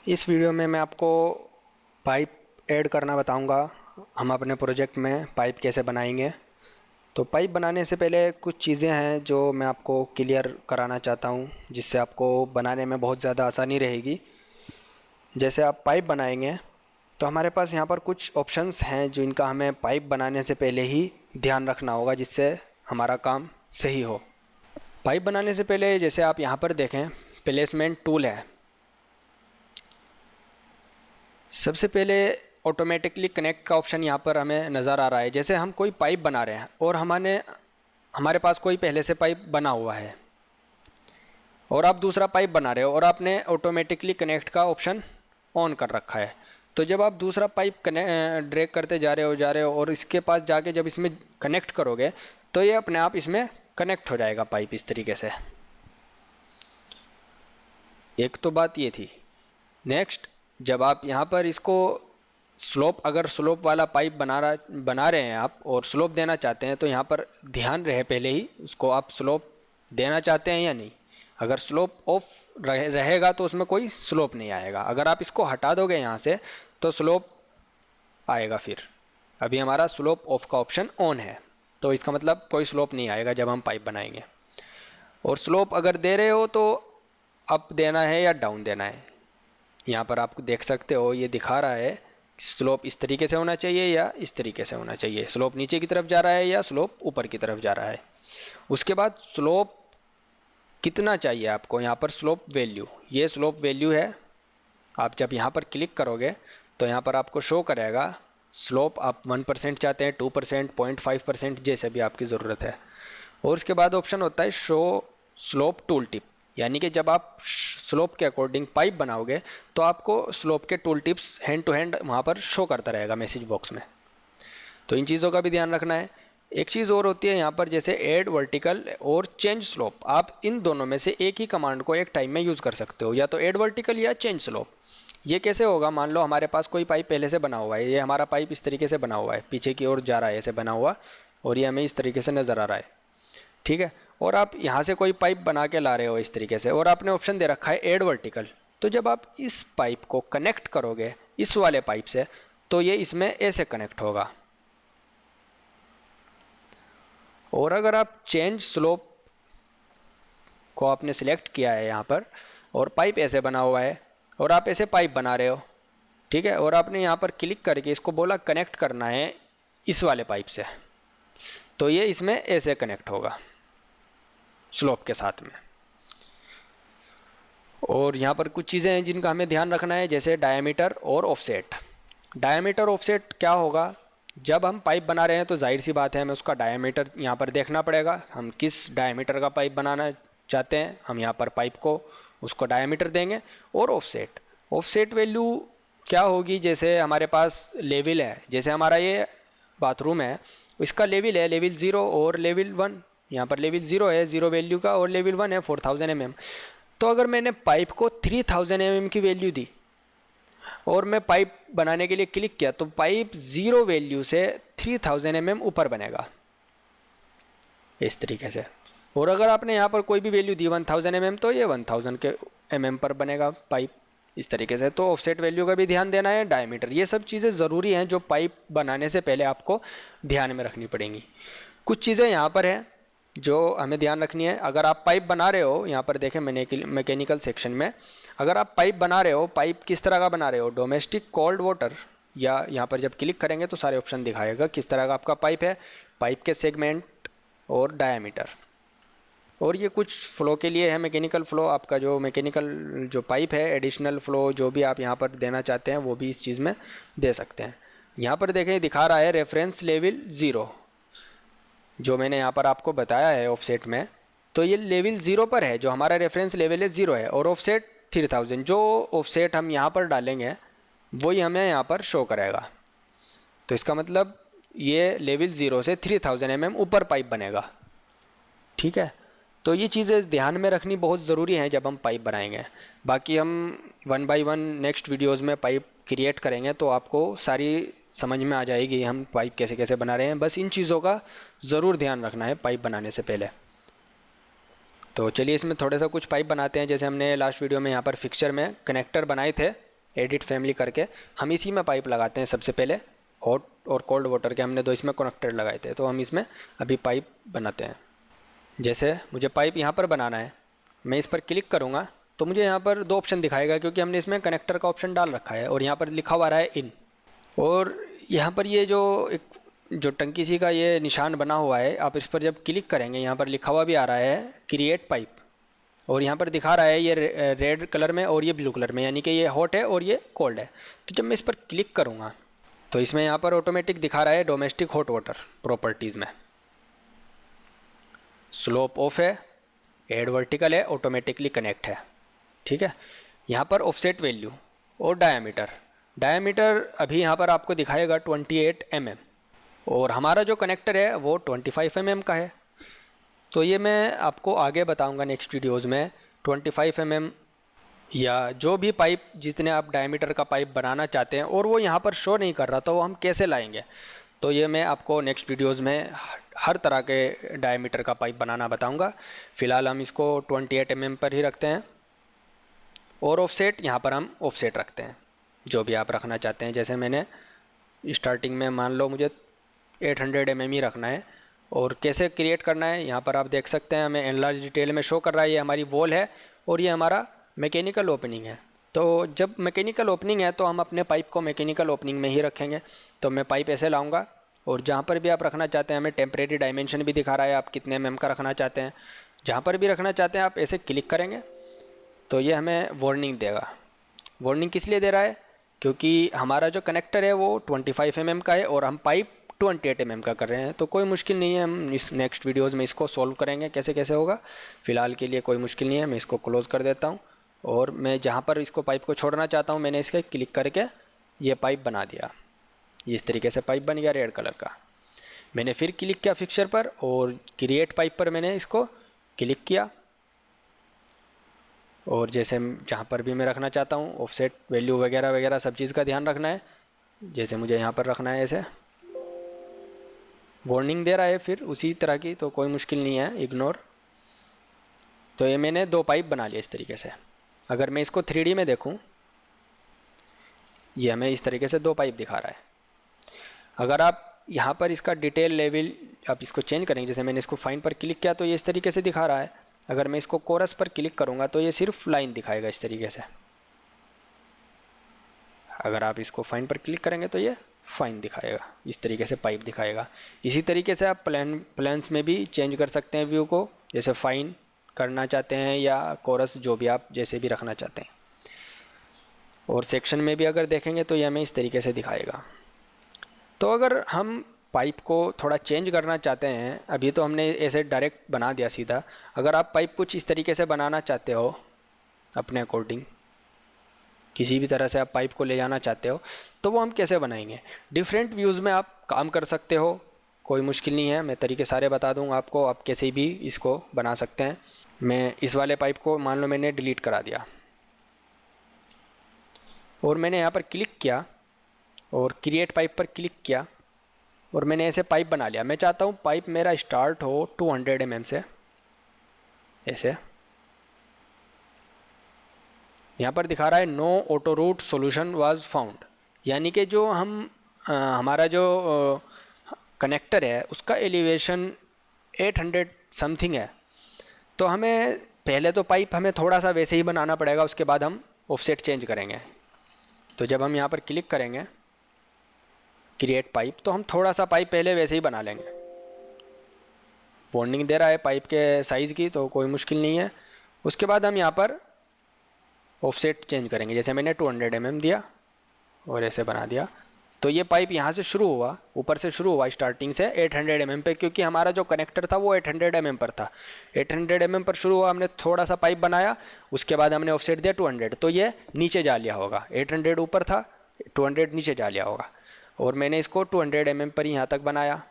इस वीडियो में मैं आपको पाइप ऐड करना बताऊंगा। हम अपने प्रोजेक्ट में पाइप कैसे बनाएंगे। तो पाइप बनाने से पहले कुछ चीज़ें हैं जो मैं आपको क्लियर कराना चाहता हूं, जिससे आपको बनाने में बहुत ज़्यादा आसानी रहेगी। जैसे आप पाइप बनाएंगे तो हमारे पास यहाँ पर कुछ ऑप्शंस हैं जो इनका हमें पाइप बनाने से पहले ही ध्यान रखना होगा, जिससे हमारा काम सही हो। पाइप बनाने से पहले जैसे आप यहाँ पर देखें, प्लेसमेंट टूल है। सबसे पहले ऑटोमेटिकली कनेक्ट का ऑप्शन यहाँ पर हमें नज़र आ रहा है। जैसे हम कोई पाइप बना रहे हैं और हमारे पास कोई पहले से पाइप बना हुआ है और आप दूसरा पाइप बना रहे हो और आपने ऑटोमेटिकली कनेक्ट का ऑप्शन ऑन कर रखा है। तो जब आप दूसरा पाइप ड्रैग करते जा रहे हो और इसके पास जाके जब इसमें कनेक्ट करोगे तो ये अपने आप इसमें कनेक्ट हो जाएगा पाइप इस तरीके से। एक तो बात ये थी। नेक्स्ट, जब आप यहाँ पर इसको अगर स्लोप वाला पाइप बना रहे हैं आप और स्लोप देना चाहते हैं तो यहाँ पर ध्यान रहे पहले ही उसको आप स्लोप देना चाहते हैं या नहीं। अगर स्लोप ऑफ रहेगा तो उसमें कोई स्लोप नहीं आएगा। अगर आप इसको हटा दोगे यहाँ से तो स्लोप आएगा। फिर अभी हमारा स्लोप ऑफ का ऑप्शन ऑन है, तो इसका मतलब कोई स्लोप नहीं आएगा जब हम पाइप बनाएंगे। और स्लोप अगर दे रहे हो तो अप देना है या डाउन देना है। यहाँ पर आप देख सकते हो, ये दिखा रहा है स्लोप इस तरीके से होना चाहिए या इस तरीके से होना चाहिए। स्लोप नीचे की तरफ जा रहा है या स्लोप ऊपर की तरफ जा रहा है। उसके बाद स्लोप कितना चाहिए आपको, यहाँ पर स्लोप वैल्यू, ये स्लोप वैल्यू है। आप जब यहाँ पर क्लिक करोगे तो यहाँ पर आपको शो करेगा स्लोप आप 1% चाहते हैं, 2%, 0.5%, जैसे भी आपकी ज़रूरत है। और उसके बाद ऑप्शन होता है शो स्लोप टूल टिप, यानी कि जब आप स्लोप के अकॉर्डिंग पाइप बनाओगे तो आपको स्लोप के tool tips hand to hand वहाँ पर शो करता रहेगा मैसेज बॉक्स में। तो इन चीज़ों का भी ध्यान रखना है। एक चीज़ और होती है यहाँ पर, जैसे ऐड वर्टिकल और चेंज स्लोप। आप इन दोनों में से एक ही कमांड को एक टाइम में यूज़ कर सकते हो, या तो ऐड वर्टिकल या चेंज स्लोप। ये कैसे होगा, मान लो हमारे पास कोई पाइप पहले से बना हुआ है। ये हमारा पाइप इस तरीके से बना हुआ है, पीछे की ओर जा रहा है ऐसे बना हुआ, और ये हमें इस तरीके से नज़र आ रहा है, ठीक है। और आप यहाँ से कोई पाइप बना के ला रहे हो इस तरीके से, और आपने ऑप्शन दे रखा है ऐड वर्टिकल। तो जब आप इस पाइप को कनेक्ट करोगे इस वाले पाइप से तो ये इसमें ऐसे कनेक्ट होगा। और अगर आप चेंज स्लोप को आपने सिलेक्ट किया है यहाँ पर और पाइप ऐसे बना हुआ है और आप ऐसे पाइप बना रहे हो, ठीक है, और आपने यहाँ पर क्लिक करके इसको बोला कनेक्ट करना है इस वाले पाइप से, तो ये इसमें ऐसे कनेक्ट होगा स्लोप के साथ में। और यहाँ पर कुछ चीज़ें हैं जिनका हमें ध्यान रखना है, जैसे डायमीटर और ऑफसेट। डायमीटर ऑफसेट क्या होगा, जब हम पाइप बना रहे हैं तो जाहिर सी बात है हमें उसका डायमीटर यहाँ पर देखना पड़ेगा। हम किस डायमीटर का पाइप बनाना चाहते हैं, हम यहाँ पर पाइप को उसको डायमीटर देंगे। और ऑफसेट वैल्यू क्या होगी, जैसे हमारे पास लेवल है, जैसे हमारा ये बाथरूम है, इसका लेवल है लेवल 0 और लेवल 1। यहाँ पर लेवल 0 है 0 वैल्यू का, और लेवल 1 है 4000 mm। तो अगर मैंने पाइप को 3000 mm की वैल्यू दी और मैं पाइप बनाने के लिए क्लिक किया तो पाइप 0 वैल्यू से 3000 mm ऊपर बनेगा इस तरीके से। और अगर आपने यहाँ पर कोई भी वैल्यू दी 1000 mm तो ये 1000 के mm पर बनेगा पाइप इस तरीके से। तो ऑफसेट वैल्यू का भी ध्यान देना है, डायमीटर, ये सब चीज़ें ज़रूरी हैं जो पाइप बनाने से पहले आपको ध्यान में रखनी पड़ेंगी। कुछ चीज़ें यहाँ पर हैं जो हमें ध्यान रखनी है। अगर आप पाइप बना रहे हो, यहाँ पर देखें मैकेनिकल सेक्शन में, अगर आप पाइप बना रहे हो, पाइप किस तरह का बना रहे हो, डोमेस्टिक, कोल्ड वाटर, या यहाँ पर जब क्लिक करेंगे तो सारे ऑप्शन दिखाएगा किस तरह का आपका पाइप है, पाइप के सेगमेंट और डायमीटर। और ये कुछ फ्लो के लिए है, मैकेनिकल फ़्लो, आपका जो मैकेनिकल जो पाइप है, एडिशनल फ़्लो जो भी आप यहाँ पर देना चाहते हैं वो भी इस चीज़ में दे सकते हैं। यहाँ पर देखें दिखा रहा है रेफरेंस लेवल 0, जो मैंने यहाँ पर आपको बताया है ऑफसेट में, तो ये लेवल 0 पर है, जो हमारा रेफरेंस लेवल है 0 है, और ऑफसेट 3000। जो ऑफसेट हम यहाँ पर डालेंगे वही हमें यहाँ पर शो करेगा। तो इसका मतलब ये लेवल 0 से 3000 mm ऊपर पाइप बनेगा, ठीक है। तो ये चीज़ें ध्यान में रखनी बहुत ज़रूरी है जब हम पाइप बनाएंगे। बाकी हम 1 बाय 1 नेक्स्ट वीडियोज़ में पाइप क्रिएट करेंगे तो आपको सारी समझ में आ जाएगी हम पाइप कैसे कैसे बना रहे हैं। बस इन चीज़ों का ज़रूर ध्यान रखना है पाइप बनाने से पहले। तो चलिए इसमें थोड़ा सा कुछ पाइप बनाते हैं। जैसे हमने लास्ट वीडियो में यहाँ पर फिक्सचर में कनेक्टर बनाए थे, एडिट फैमिली करके हम इसी में पाइप लगाते हैं। सबसे पहले हॉट और कोल्ड वाटर के हमने दो इसमें कनेक्टेड लगाए थे, तो हम इसमें अभी पाइप बनाते हैं। जैसे मुझे पाइप यहाँ पर बनाना है, मैं इस पर क्लिक करूँगा तो मुझे यहाँ पर दो ऑप्शन दिखाएगा, क्योंकि हमने इसमें कनेक्टर का ऑप्शन डाल रखा है और यहाँ पर लिखा हुआ रहा है इन। और यहाँ पर ये जो टंकी सी का ये निशान बना हुआ है, आप इस पर जब क्लिक करेंगे यहाँ पर लिखा हुआ भी आ रहा है क्रिएट पाइप, और यहाँ पर दिखा रहा है ये रेड कलर में और ये ब्लू कलर में, यानी कि ये हॉट है और ये कोल्ड है। तो जब मैं इस पर क्लिक करूँगा तो इसमें यहाँ पर ऑटोमेटिक दिखा रहा है डोमेस्टिक हॉट वाटर प्रॉपर्टीज़ में स्लोप ऑफ है, एड वर्टिकल है, ऑटोमेटिकली कनेक्ट है। ठीक है, यहाँ पर ऑफसेट वैल्यू और डायमीटर अभी यहाँ पर आपको दिखाएगा 28 mm, और हमारा जो कनेक्टर है वो 25 mm का है। तो ये मैं आपको आगे बताऊंगा नेक्स्ट वीडियोज़ में 25 mm या जो भी पाइप जितने आप डायमीटर का पाइप बनाना चाहते हैं और वो यहाँ पर शो नहीं कर रहा, तो वो हम कैसे लाएंगे। तो ये मैं आपको नेक्स्ट वीडियोज़ में हर तरह के डायमीटर का पाइप बनाना बताऊंगा। फ़िलहाल हम इसको 28 mm पर ही रखते हैं, और ऑफसेट यहाँ पर हम ऑफसेट रखते हैं जो भी आप रखना चाहते हैं। जैसे मैंने स्टार्टिंग में मान लो मुझे 800 mm ही रखना है, और कैसे क्रिएट करना है यहाँ पर आप देख सकते हैं, हमें एनलार्ज डिटेल में शो कर रहा है। ये हमारी वॉल है और ये हमारा मैकेनिकल ओपनिंग है। तो जब मैकेनिकल ओपनिंग है तो हम अपने पाइप को मैकेनिकल ओपनिंग में ही रखेंगे। तो मैं पाइप ऐसे लाऊंगा, और जहाँ पर भी आप रखना चाहते हैं, हमें टेम्परेरी डायमेंशन भी दिखा रहा है आप कितने mm का रखना चाहते हैं। जहाँ पर भी रखना चाहते हैं आप ऐसे क्लिक करेंगे तो ये हमें वार्निंग देगा। वार्निंग किस लिए दे रहा है, क्योंकि हमारा जो कनेक्टर है वो 25 mm का है और हम पाइप 28 mm का कर रहे हैं। तो कोई मुश्किल नहीं है, हम इस नेक्स्ट वीडियोज़ में इसको सॉल्व करेंगे कैसे कैसे होगा। फ़िलहाल के लिए कोई मुश्किल नहीं है, मैं इसको क्लोज़ कर देता हूँ, और मैं जहाँ पर इसको पाइप को छोड़ना चाहता हूँ मैंने इसके क्लिक करके ये पाइप बना दिया। ये इस तरीके से पाइप बन गया रेड कलर का। मैंने फिर क्लिक किया फिक्सर पर, और क्रिएट पाइप पर मैंने इसको क्लिक किया, और जैसे जहाँ पर भी मैं रखना चाहता हूँ ऑफसेट वैल्यू वगैरह वगैरह सब चीज़ का ध्यान रखना है। जैसे मुझे यहाँ पर रखना है, ऐसे वार्निंग दे रहा है फिर उसी तरह की, तो कोई मुश्किल नहीं है, इग्नोर। तो ये मैंने दो पाइप बना लिया इस तरीके से। अगर मैं इसको 3D में देखूं, ये हमें इस तरीके से दो पाइप दिखा रहा है। अगर आप यहाँ पर इसका डिटेल लेवल आप इसको चेंज करेंगे, जैसे मैंने इसको फाइन पर क्लिक किया तो ये इस तरीके से दिखा रहा है। अगर मैं इसको कोरस पर क्लिक करूँगा तो ये सिर्फ लाइन दिखाएगा इस तरीके से। अगर आप इसको फाइन पर क्लिक करेंगे तो ये फाइन दिखाएगा, इस तरीके से पाइप दिखाएगा। इसी तरीके से आप प्लान्स में भी चेंज कर सकते हैं व्यू को, जैसे फाइन करना चाहते हैं या कोरस, जो भी आप जैसे भी रखना चाहते हैं। और सेक्शन में भी अगर देखेंगे तो ये हमें इस तरीके से दिखाएगा। तो अगर हम पाइप को थोड़ा चेंज करना चाहते हैं, अभी तो हमने ऐसे डायरेक्ट बना दिया सीधा, अगर आप पाइप कुछ इस तरीके से बनाना चाहते हो अपने अकॉर्डिंग, किसी भी तरह से आप पाइप को ले जाना चाहते हो, तो वो हम कैसे बनाएंगे। डिफरेंट व्यूज़ में आप काम कर सकते हो, कोई मुश्किल नहीं है, मैं तरीके सारे बता दूंगा आपको, आप कैसे भी इसको बना सकते हैं। मैं इस वाले पाइप को मान लो मैंने डिलीट करा दिया, और मैंने यहाँ पर क्लिक किया और क्रिएट पाइप पर क्लिक किया, और मैंने ऐसे पाइप बना लिया। मैं चाहता हूँ पाइप मेरा स्टार्ट हो 200 mm से, ऐसे। यहाँ पर दिखा रहा है no auto route solution was found, यानी कि जो हम हमारा जो कनेक्टर है उसका एलिवेशन 800 समथिंग है। तो हमें पहले तो पाइप हमें थोड़ा सा वैसे ही बनाना पड़ेगा, उसके बाद हम ऑफसेट चेंज करेंगे। तो जब हम यहाँ पर क्लिक करेंगे क्रिएट पाइप, तो हम थोड़ा सा पाइप पहले वैसे ही बना लेंगे। वार्निंग दे रहा है पाइप के साइज़ की, तो कोई मुश्किल नहीं है। उसके बाद हम यहाँ पर ऑफसेट चेंज करेंगे, जैसे मैंने 200 mm दिया और ऐसे बना दिया। तो ये पाइप यहाँ से शुरू हुआ, ऊपर से शुरू हुआ स्टार्टिंग से 800 mm पे, क्योंकि हमारा जो कनेक्टर था वो 800 mm पर था। 800 mm पर शुरू हुआ, हमने थोड़ा सा पाइप बनाया, उसके बाद हमने ऑफसेट दिया 200, तो ये नीचे जा लिया होगा। 800 ऊपर था, 200 नीचे जा लिया होगा। और मैंने इसको 200 mm पर यहाँ तक बनाया।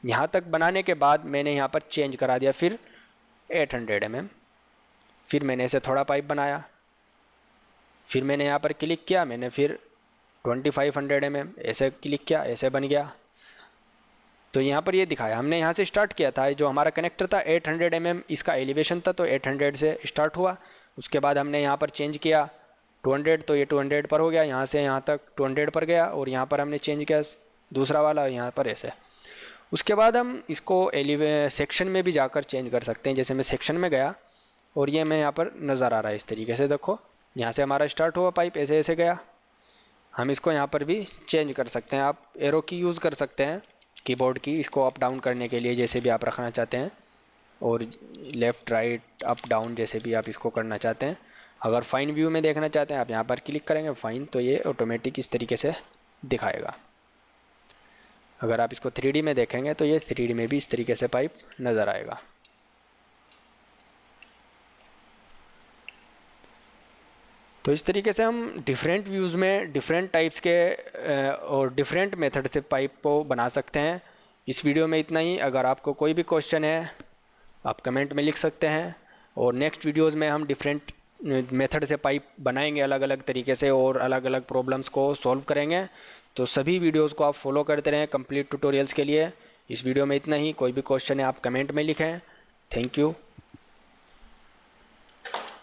यहाँ तक बनाने के बाद मैंने यहाँ पर चेंज करा दिया फिर 800 mm। फिर मैंने इसे थोड़ा पाइप बनाया, फिर मैंने यहाँ पर क्लिक किया, मैंने फिर 2500 mm ऐसे क्लिक किया, ऐसे बन गया। तो यहाँ पर ये दिखाया, हमने यहाँ से स्टार्ट किया था, जो हमारा कनेक्टर था 800 mm इसका एलिवेशन था, तो 800 से स्टार्ट हुआ। उसके बाद हमने यहाँ पर चेंज किया 200 तो ये 200 पर हो गया, यहाँ से यहाँ तक 200 पर गया, और यहाँ पर हमने चेंज किया दूसरा वाला, यहाँ पर ऐसे। उसके बाद हम इसको सेक्शन में भी जाकर चेंज कर सकते हैं। जैसे मैं सेक्शन में गया और ये मैं यहाँ पर नज़र आ रहा है इस तरीके से, देखो यहाँ से हमारा स्टार्ट हुआ पाइप, ऐसे ऐसे गया। हम इसको यहाँ पर भी चेंज कर सकते हैं। आप एरो की यूज़ कर सकते हैं कीबोर्ड की, इसको अप डाउन करने के लिए, जैसे भी आप रखना चाहते हैं, और लेफ़्ट राइट अप डाउन जैसे भी आप इसको करना चाहते हैं। अगर फाइन व्यू में देखना चाहते हैं आप यहाँ पर क्लिक करेंगे फाइन, तो ये ऑटोमेटिक इस तरीके से दिखाएगा। अगर आप इसको 3D में देखेंगे तो ये 3D में भी इस तरीके से पाइप नज़र आएगा। तो इस तरीके से हम डिफरेंट व्यूज़ में डिफरेंट टाइप्स के और डिफरेंट मेथड से पाइप को बना सकते हैं। इस वीडियो में इतना ही। अगर आपको कोई भी क्वेश्चन है आप कमेंट में लिख सकते हैं, और नेक्स्ट वीडियोज़ में हम डिफरेंट मेथड से पाइप बनाएंगे अलग अलग तरीके से, और अलग अलग प्रॉब्लम्स को सॉल्व करेंगे। तो सभी वीडियोज़ को आप फॉलो करते रहें कंप्लीट ट्यूटोरियल्स के लिए। इस वीडियो में इतना ही। कोई भी क्वेश्चन है आप कमेंट में लिखें। Thank you.